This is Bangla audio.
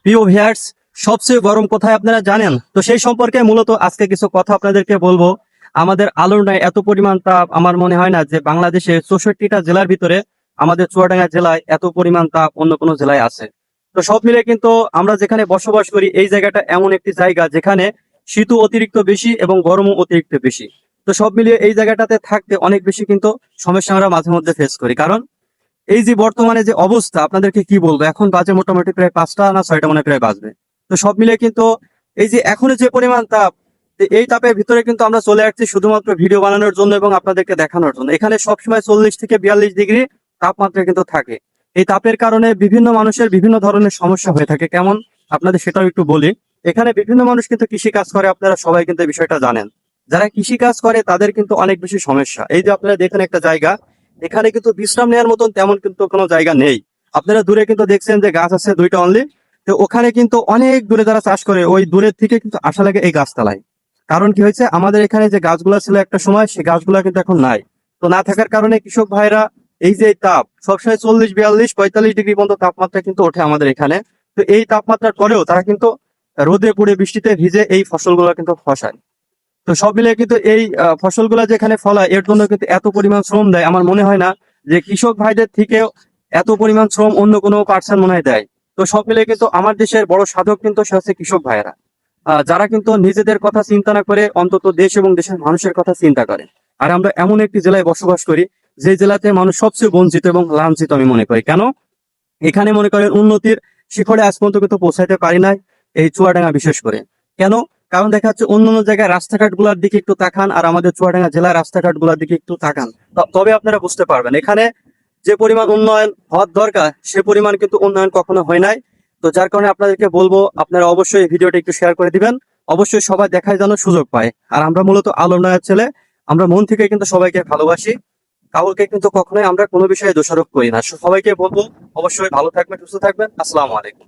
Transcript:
প্রিয় ভিউয়ার্স, সবচেয়ে গরম কোথায় আপনারা জানেন? তো সেই সম্পর্কে মূলত আজকে কিছু কথা আপনাদেরকে বলবো। আমাদের আলোড়নায় এত পরিমাণ তাপ আমার মনে হয় না যে বাংলাদেশের 64টা জেলার ভিতরে আমাদের চুয়াডাঙ্গা জেলায় এত পরিমাণ তাপ অন্য কোনো জেলায় আছে। তো সব মিলে কিন্তু আমরা যেখানে বসবাস করি এই জায়গাটা এমন একটি জায়গা যেখানে শীতও অতিরিক্ত বেশি এবং গরমও অতিরিক্ত বেশি। তো সব মিলিয়ে এই জায়গাটাতে থাকতে অনেক বেশি কিন্তু সমস্যা আমরা মাঝে মধ্যে ফেস করি। কারণ এই যে বর্তমানে যে অবস্থা আপনাদেরকে কি বলবো, এখন বাজে মোটামুটি প্রায় 5টা না 6টা মনে হয় প্রায় বাজবে। তো সব মিলে কিন্তু এই যে এখন যে পরিমাণ তাপ, তো এই তাপের ভিতরে কিন্তু আমরা চলে আসছি শুধুমাত্র ভিডিও বানানোর জন্য এবং আপনাদেরকে দেখানোর জন্য। এখানে সবসময় 40 থেকে 42 ডিগ্রি তাপমাত্রা কিন্তু থাকে। এই তাপের কারণে বিভিন্ন মানুষের বিভিন্ন ধরনের সমস্যা হয়ে থাকে। কেমন আপনাদের সেটাও একটু বলি। এখানে বিভিন্ন মানুষ কিন্তু কৃষি কাজ করে, আপনারা সবাই কিন্তু এই বিষয়টা জানেন। যারা কৃষি কাজ করে তাদের কিন্তু অনেক বেশি সমস্যা। এই যে আপনারা দেখেন একটা জায়গা, এখানে কিন্তু বিশ্রাম নেওয়ার মতন তেমন কিন্তু কোনো জায়গা নেই। আপনারা দূরে কিন্তু দেখছেন যে গাছ আছে 2টা অনলি। তো ওখানে কিন্তু অনেক দূরে যারা চাষ করে ওই দূরের থেকে কিন্তু আসা লাগে এই গাছতলায়। কারণ কি হয়েছে, আমাদের এখানে যে গাছগুলা ছিল একটা সময়, সেই গাছগুলা কিন্তু এখন নাই। তো না থাকার কারণে কৃষক ভাইরা এই যে তাপ সবসময় 40, 42, 45 ডিগ্রি পর্যন্ত তাপমাত্রা কিন্তু ওঠে আমাদের এখানে। তো এই তাপমাত্রার পরেও তারা কিন্তু রোদে পুড়ে বৃষ্টিতে ভিজে এই ফসলগুলো কিন্তু ফসায়। তো সব মিলিয়ে কিন্তু এই ফসলগুলা যেখানে ফলায় এর জন্য কিন্তু এত পরিমাণ শ্রম দেয়। আমার মনে হয় না যে কৃষক ভাইদের থেকেও এত পরিমাণ শ্রম অন্য কোনো পার্সন মনে হয় দেয়। তো সব মিলিয়ে কিন্তু আমার দেশের বড় সাধক কিন্তু সে হচ্ছে কৃষক ভাইয়েরা, যারা কিন্তু নিজেদের কথা চিন্তা না করে অন্তত দেশ এবং দেশের মানুষের কথা চিন্তা করে। আর আমরা এমন একটি জেলায় বসবাস করি যে জেলাতে মানুষ সবচেয়ে বঞ্চিত এবং লাঞ্ছিত আমি মনে করি। কেন? এখানে মনে করেন উন্নতির শিখরে আজ পর্যন্ত কিন্তু পৌঁছাইতে পারি নাই, এই চুয়াডাঙ্গা বিশেষ করে। কেন? কারণ দেখা যাচ্ছে অন্যান্য জায়গায় রাস্তাঘাট গুলার দিকে একটু তাকান আর আমাদের চুয়াডাঙ্গা জেলার রাস্তাঘাট গুলার দিকে একটু তাকান, তবে আপনারা বুঝতে পারবেন এখানে যে পরিমাণ উন্নয়ন হওয়ার দরকার সে পরিমাণ কিন্তু উন্নয়ন কখনো হয় নাই। তো যার কারণে আপনাদেরকে বলবো আপনারা অবশ্যই এই ভিডিওটা একটু শেয়ার করে দিবেন। অবশ্যই সবাই দেখার যেন সুযোগ পায়। আর আমরা মূলত আলোড়নায়ের ছেলে, আমরা মন থেকে কিন্তু সবাইকে ভালোবাসি। কাউকে কিন্তু কখনোই আমরা কোনো বিষয়ে দোষারোপ করি না। সবাইকে বলবো অবশ্যই ভালো থাকবেন, সুস্থ থাকবেন। আসসালামু আলাইকুম।